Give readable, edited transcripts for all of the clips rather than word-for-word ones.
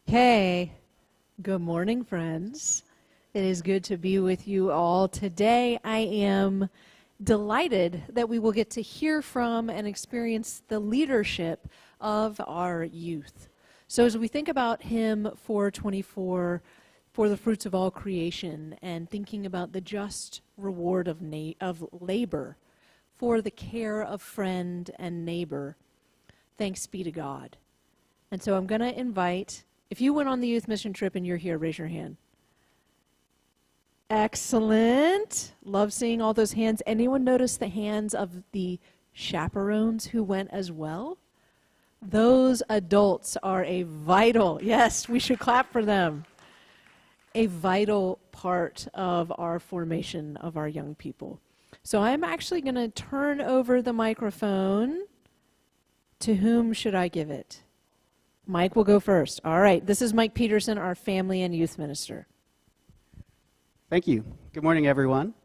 Okay, good morning, friends. It is good to be with you all. Today, I am delighted that we will get to hear from and experience the leadership of our youth. So as we think about Hymn 424, for the fruits of all creation, and thinking about the just reward of labor for the care of friend and neighbor, thanks be to God. And so I'm going to invite, if you went on the youth mission trip and you're here, raise your hand. Excellent. Love seeing all those hands. Anyone notice the hands of the chaperones who went as well? Those adults are a vital, yes, we should clap for them, a vital part of our formation of our young people. So I'm actually going to turn over the microphone. To whom should I give it? Mike will go first. All right, this is Mike Peterson, our family and youth minister. Thank you. Good morning, everyone.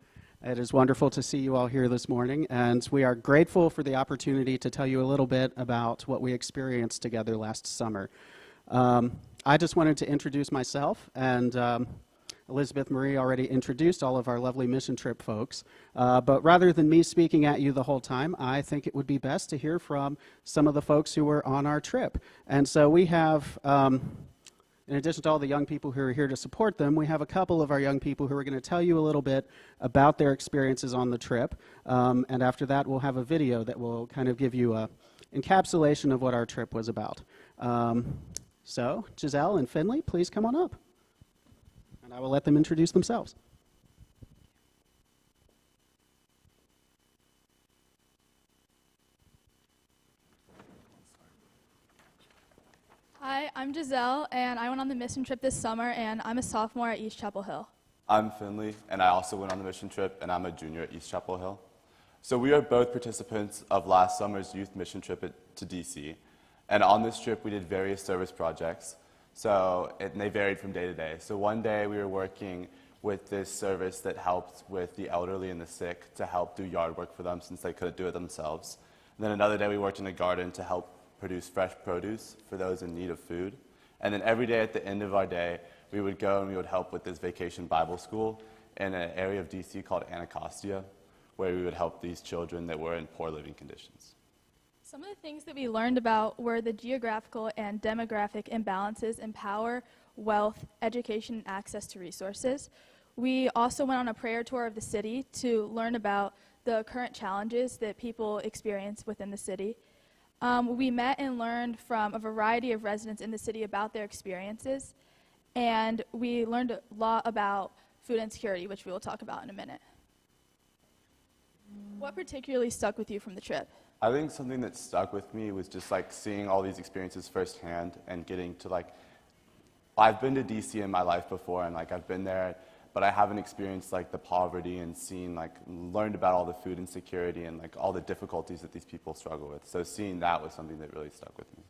It is wonderful to see you all here this morning, and we are grateful for the opportunity to tell you a little bit about what we experienced together last summer. I just wanted to introduce myself, and Elizabeth Marie already introduced all of our lovely mission trip folks. But rather than me speaking at you the whole time, I think it would be best to hear from some of the folks who were on our trip. And so we have, in addition to all the young people who are here to support them, we have a couple of our young people who are going to tell you a little bit about their experiences on the trip. And after that, we'll have a video that will kind of give you an encapsulation of what our trip was about. So Giselle and Finley, please come on up. And I will let them introduce themselves. Hi, I'm Giselle, and I went on the mission trip this summer, and I'm a sophomore at East Chapel Hill. I'm Finley, and I also went on the mission trip, and I'm a junior at East Chapel Hill. So we are both participants of last summer's youth mission trip to DC, and on this trip we did various service projects. And they varied from day to day. So one day we were working with this service that helped with the elderly and the sick to help do yard work for them since they couldn't do it themselves. And then another day we worked in a garden to help produce fresh produce for those in need of food. And then every day at the end of our day, we would go and we would help with this vacation Bible school in an area of DC called Anacostia, where we would help these children that were in poor living conditions. Some of the things that we learned about were the geographical and demographic imbalances in power, wealth, education, and access to resources. We also went on a prayer tour of the city to learn about the current challenges that people experience within the city. We met and learned from a variety of residents in the city about their experiences, and we learned a lot about food insecurity, which we will talk about in a minute. What particularly stuck with you from the trip? I think something that stuck with me was just like seeing all these experiences firsthand and getting to I've been to DC in my life before, and I've been there, but I haven't experienced the poverty and learned about all the food insecurity and all the difficulties that these people struggle with. So seeing that was something that really stuck with me.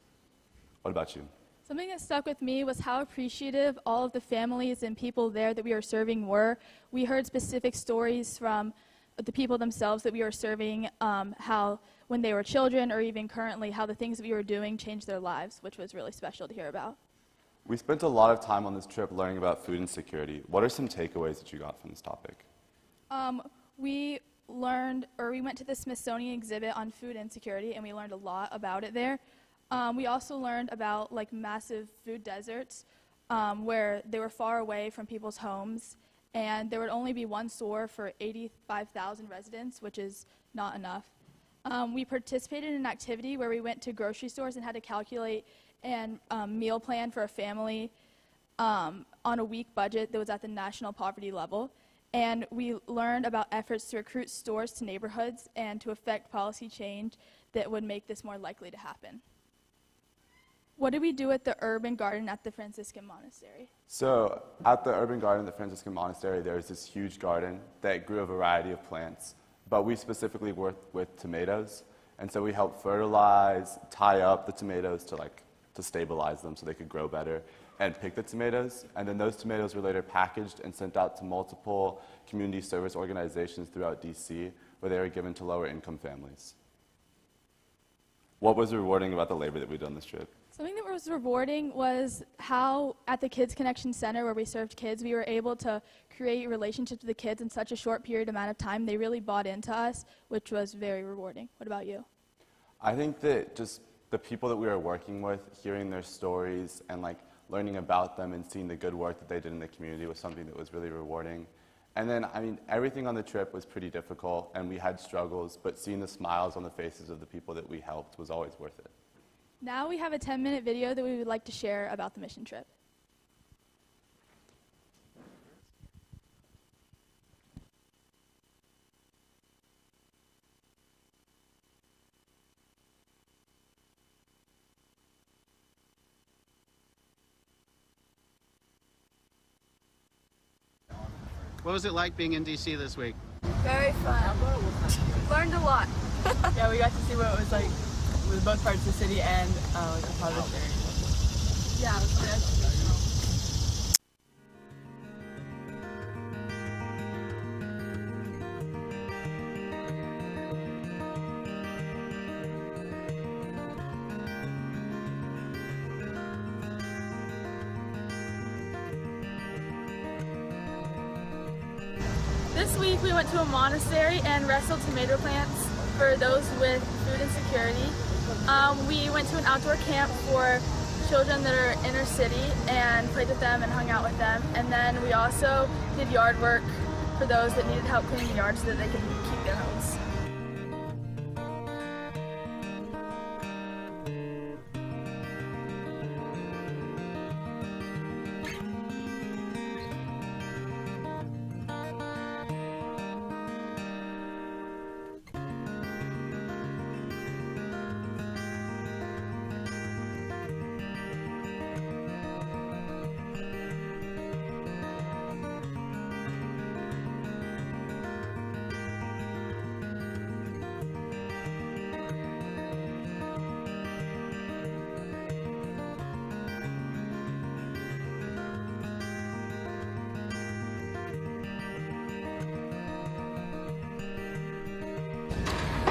What about you? Something that stuck with me was how appreciative all of the families and people there that we were serving were. We heard specific stories from the people themselves that we were serving, how when they were children or even currently, how the things that we were doing changed their lives, which was really special to hear about. We spent a lot of time on this trip learning about food insecurity. What are some takeaways that you got from this topic? We went to the Smithsonian exhibit on food insecurity, and we learned a lot about it there. We also learned about massive food deserts where they were far away from people's homes, and there would only be one store for 85,000 residents, which is not enough. We participated in an activity where we went to grocery stores and had to calculate and meal plan for a family on a week budget that was at the national poverty level. And we learned about efforts to recruit stores to neighborhoods and to affect policy change that would make this more likely to happen. What did we do at the urban garden at the Franciscan monastery? So at the urban garden at the Franciscan monastery, there's this huge garden that grew a variety of plants, but we specifically worked with tomatoes. And so we helped fertilize, tie up the tomatoes to stabilize them so they could grow better, and pick the tomatoes. And then those tomatoes were later packaged and sent out to multiple community service organizations throughout DC, where they were given to lower income families. What was rewarding about the labor that we did on this trip? Something that was rewarding was how at the Kids Connection Center where we served kids, we were able to create relationships with the kids in such a short period amount of time. They really bought into us, which was very rewarding. What about you? I think that just the people that we were working with, hearing their stories and like learning about them and seeing the good work that they did in the community was something that was really rewarding. And then, I mean, everything on the trip was pretty difficult and we had struggles, but seeing the smiles on the faces of the people that we helped was always worth it. Now we have a 10-minute video that we would like to share about the mission trip. What was it like being in DC this week? Very fun. Learned a lot. Yeah, we got to see what it was like with both parts of the city and like the project area. Yeah, it was really educational. This week we went to a monastery and wrestled tomato plants for those with food insecurity. We went to an outdoor camp for children that are inner city and played with them and hung out with them. And then we also did yard work for those that needed help cleaning the yard so that they could keep their homes.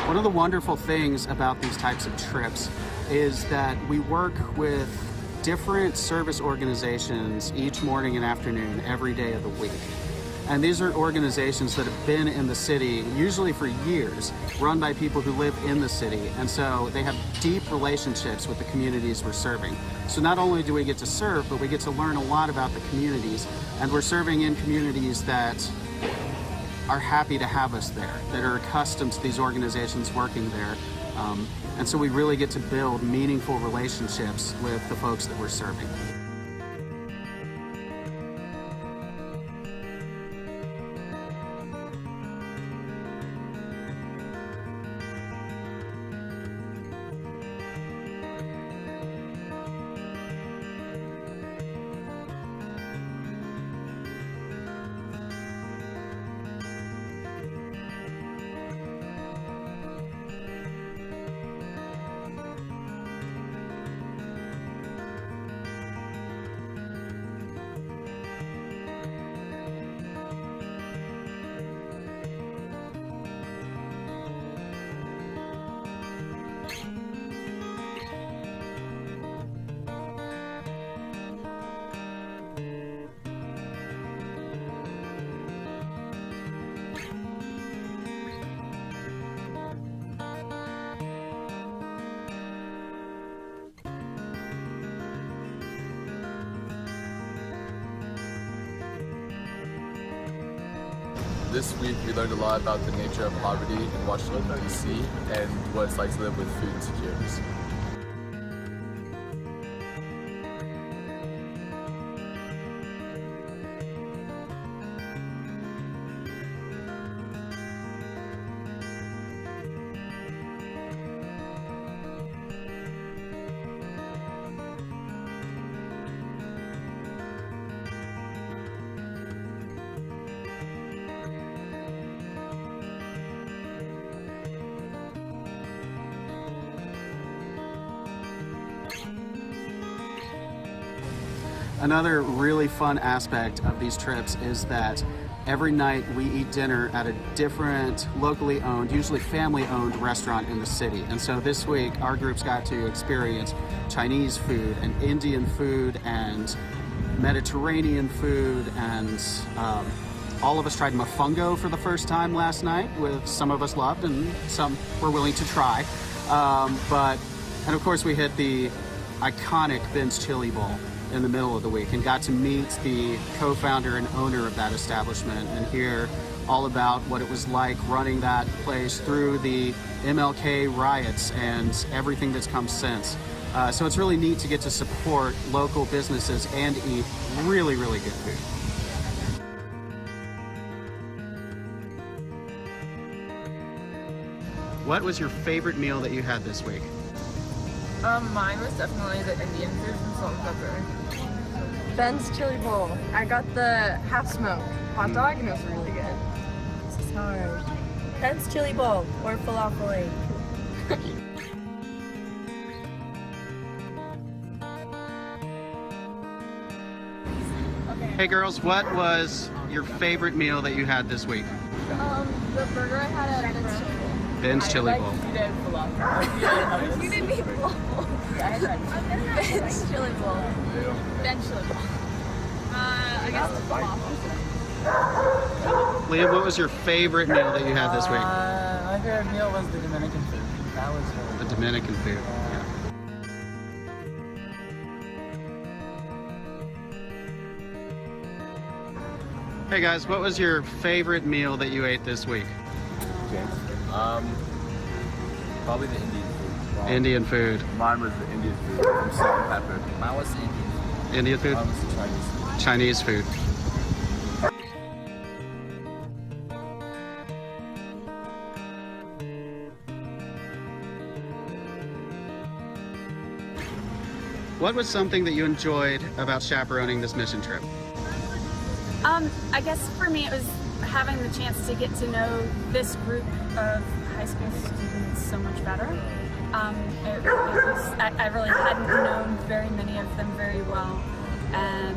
One of the wonderful things about these types of trips is that we work with different service organizations each morning and afternoon every day of the week. And these are organizations that have been in the city, usually for years, run by people who live in the city. And so they have deep relationships with the communities we're serving. So not only do we get to serve, but we get to learn a lot about the communities. And we're serving in communities that are happy to have us there, that are accustomed to these organizations working there. And so we really get to build meaningful relationships with the folks that we're serving. This week we learned a lot about the nature of poverty in Washington, D.C. and what it's like to live with food insecurities. Another really fun aspect of these trips is that every night we eat dinner at a different locally owned, usually family owned restaurant in the city. And so this week our groups got to experience Chinese food and Indian food and Mediterranean food, and all of us tried mofongo for the first time last night, which some of us loved and some were willing to try. And of course we hit the iconic Ben's Chili Bowl in the middle of the week and got to meet the co-founder and owner of that establishment and hear all about what it was like running that place through the MLK riots and everything that's come since. So it's really neat to get to support local businesses and eat really, really good food. What was your favorite meal that you had this week? Mine was definitely the Indian food from Salt and Pepper. Ben's Chili Bowl. I got the half smoked hot dog and it was really good. This is hard. Ben's Chili Bowl or falafel. Hey girls, what was your favorite meal that you had this week? The burger I had at Ben's Chili Bowl. Ben's Chili Bowl. You didn't eat falafel. Ben's Chili Bowl. Ben's Chili Bowl. I guess the falafel. Liam, what was your favorite meal that you had this week? My favorite meal was the Dominican food. That was really The Dominican food. Yeah. Hey guys, what was your favorite meal that you ate this week? Probably the Indian food. Indian food. Mine was the Indian food from Salt and Pepper. Mine was Indian. Indian food? Mine was the Chinese food. Chinese food. What was something that you enjoyed about chaperoning this mission trip? I guess for me it was having the chance to get to know this group of high school students so much better. I really hadn't known very many of them very well, and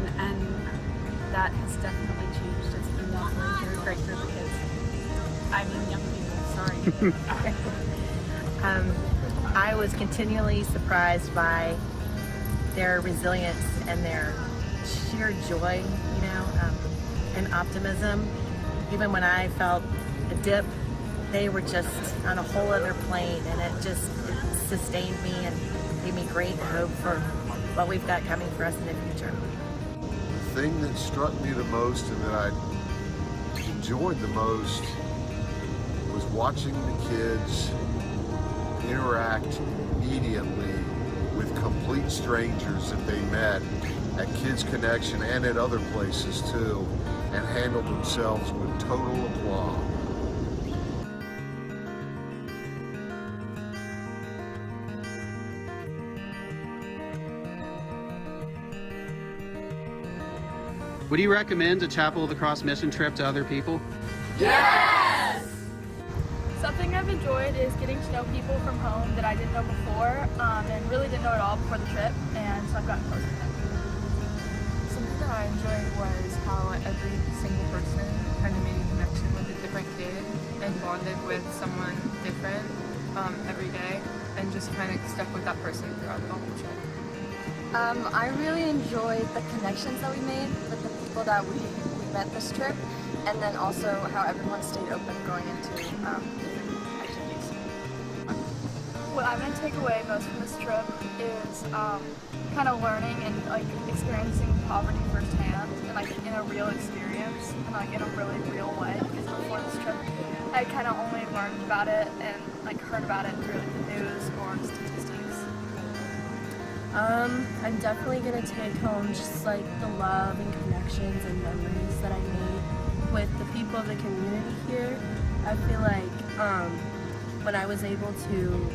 that has definitely changed. It's been lovely. They're a great group of kids. I mean young people, sorry. I was continually surprised by their resilience and their sheer joy, and optimism. Even when I felt a dip, they were just on a whole other plane, and it sustained me and gave me great hope for what we've got coming for us in the future. The thing that struck me the most and that I enjoyed the most was watching the kids interact immediately with complete strangers that they met at Kids Connection and at other places too, and handle themselves with total aplomb. Would you recommend a Chapel of the Cross mission trip to other people? Yes! Something I've enjoyed is getting to know people from home that I didn't know before, and really didn't know at all before the trip, and so I've gotten close to them. Something that I enjoyed was how every single person kind of made a connection with a different kid and bonded with someone different every day, and just kind of stuck with that person throughout the whole trip. I really enjoyed the connections that we made with the people that we met this trip, and then also how everyone stayed open going into different activities. What I'm going to take away most from this trip is kind of learning and experiencing poverty firsthand, and in a real experience, and in a really real way. Because before this trip, I kind of only learned about it and heard about it through the news or statistics. I'm definitely gonna take home just the love and connections and memories that I made with the people of the community here. I feel like when I was able to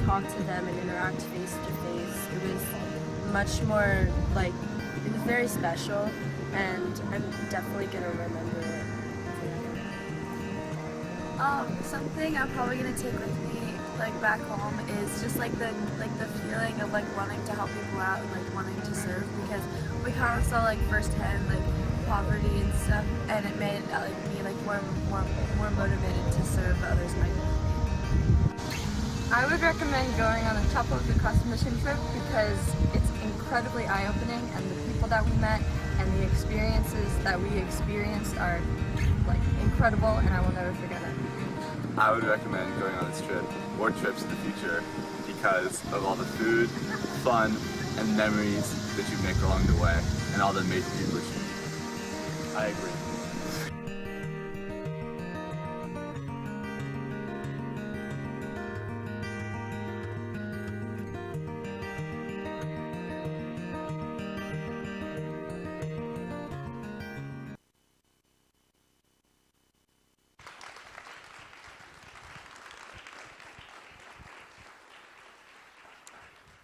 talk to them and interact face to face, it was much more it was very special, and I'm definitely gonna remember it forever. Something I'm probably gonna take with me back home is just the feeling of wanting to help people out and wanting to serve, because we kind of saw firsthand poverty and stuff, and it made me more motivated to serve others in my community. I would recommend going on the Chapel of the Cross mission trip because it's incredibly eye-opening, and the people that we met and the experiences that we experienced are like incredible, and I will never forget it. I would recommend going on this trip or trips in the future because of all the food, fun, and memories that you make along the way, and all the amazing people that you meet. I agree.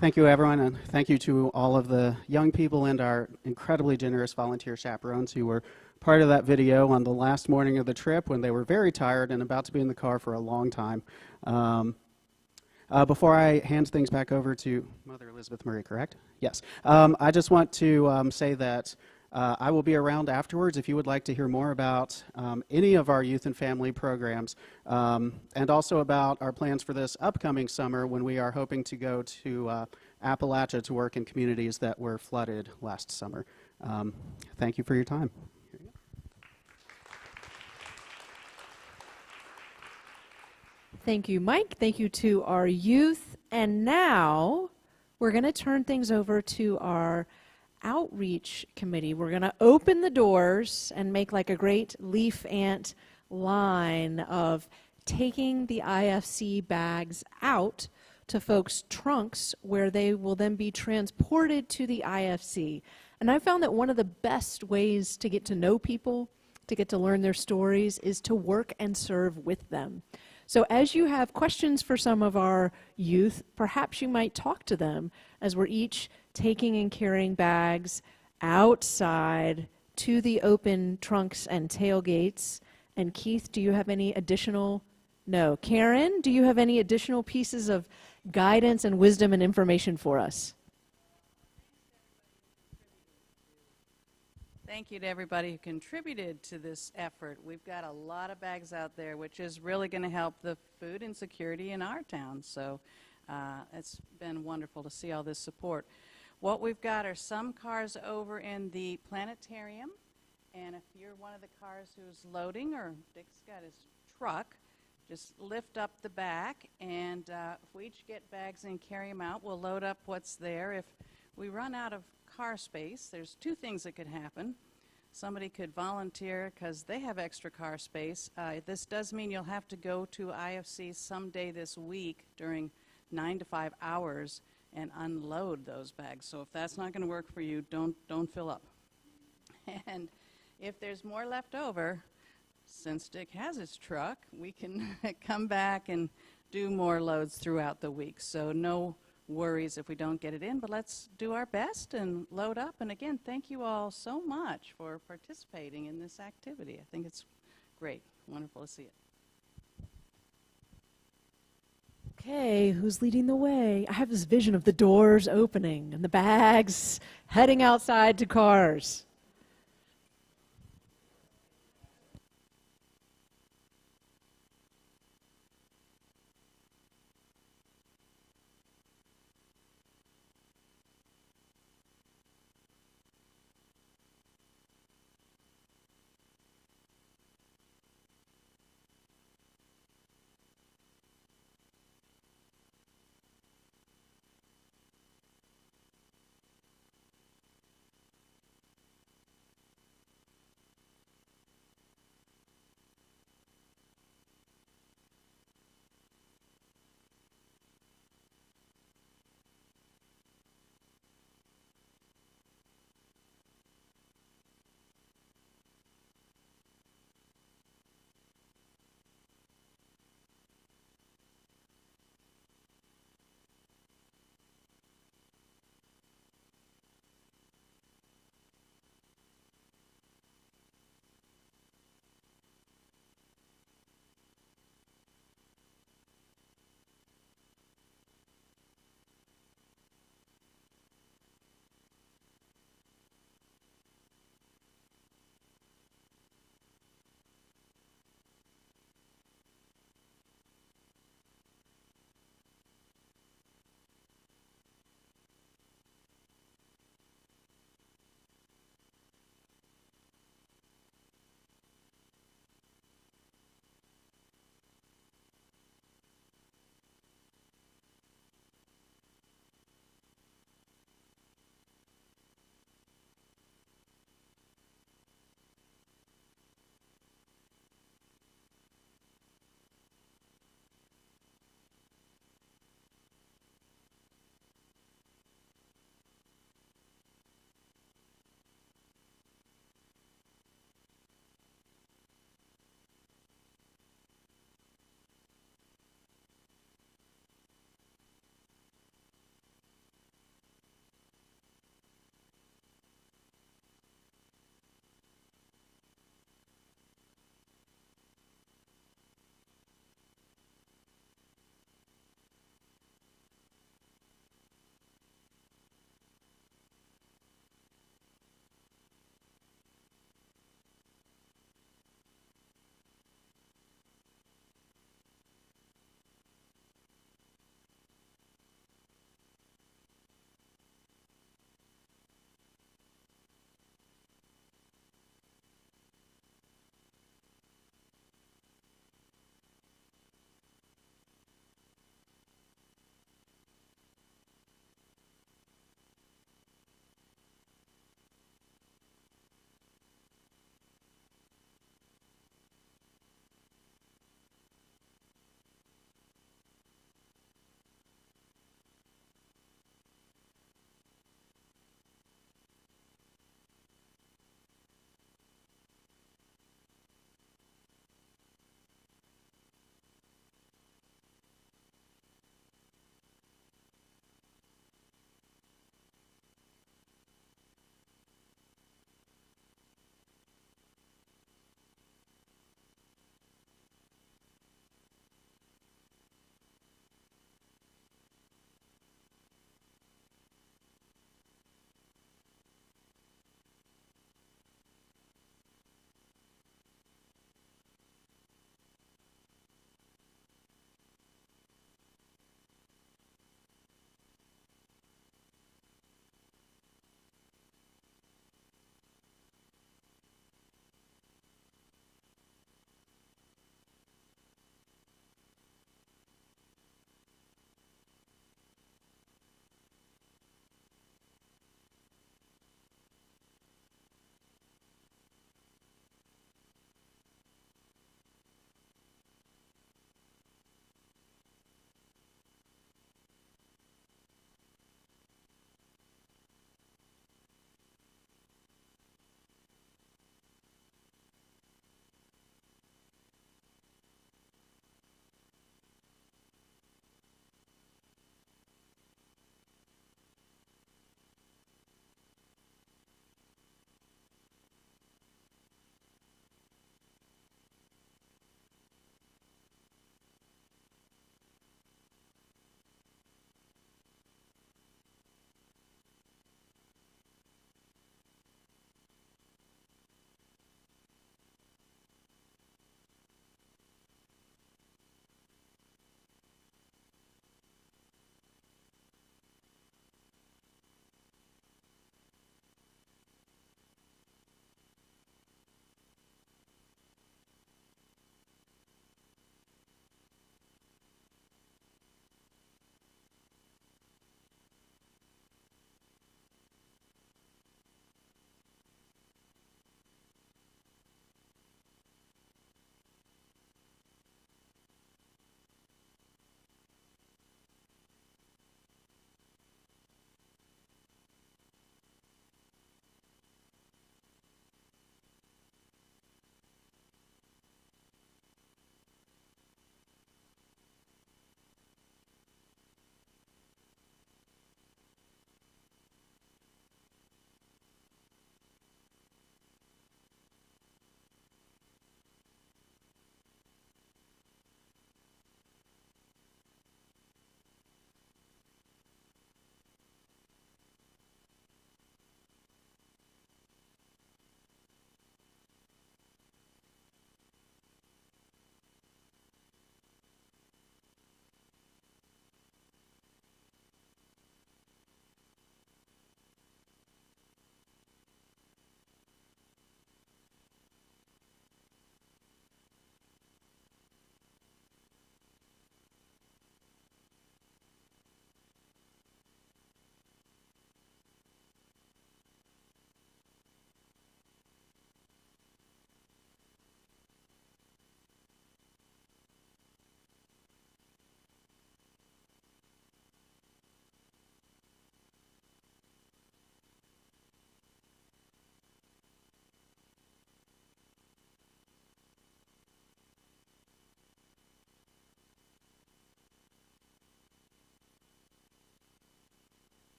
Thank you, everyone, and thank you to all of the young people and our incredibly generous volunteer chaperones who were part of that video on the last morning of the trip when they were very tired and about to be in the car for a long time. Before I hand things back over to Mother Elizabeth Murray, correct? Yes. I just want to say that I will be around afterwards if you would like to hear more about any of our youth and family programs, and also about our plans for this upcoming summer when we are hoping to go to Appalachia to work in communities that were flooded last summer. Thank you for your time. Thank you, Mike. Thank you to our youth. And now we're going to turn things over to our outreach committee. We're going to open the doors and make like a great leaf ant line of taking the IFC bags out to folks' trunks where they will then be transported to the IFC. And I found that one of the best ways to get to know people, to get to learn their stories, is to work and serve with them. So as you have questions for some of our youth, perhaps you might talk to them as we're each taking and carrying bags outside to the open trunks and tailgates. And Keith, do you have any additional? No. Karen, do you have any additional pieces of guidance and wisdom and information for us? Thank you to everybody who contributed to this effort. We've got a lot of bags out there, which is really going to help the food insecurity in our town. So it's been wonderful to see all this support. What we've got are some cars over in the planetarium. And if you're one of the cars who's loading, or Dick's got his truck, just lift up the back. And if we each get bags and carry them out, we'll load up what's there. If we run out of car space, there's two things that could happen. Somebody could volunteer because they have extra car space. This does mean you'll have to go to IFC someday this week during 9 to 5 hours and unload those bags. So if that's not going to work for you, don't fill up. And if there's more left over, since Dick has his truck, we can come back and do more loads throughout the week. So no worries if we don't get it in, but let's do our best and load up. And again, thank you all so much for participating in this activity. I think it's great. Wonderful to see it. Okay, who's leading the way? I have this vision of the doors opening and the bags heading outside to cars.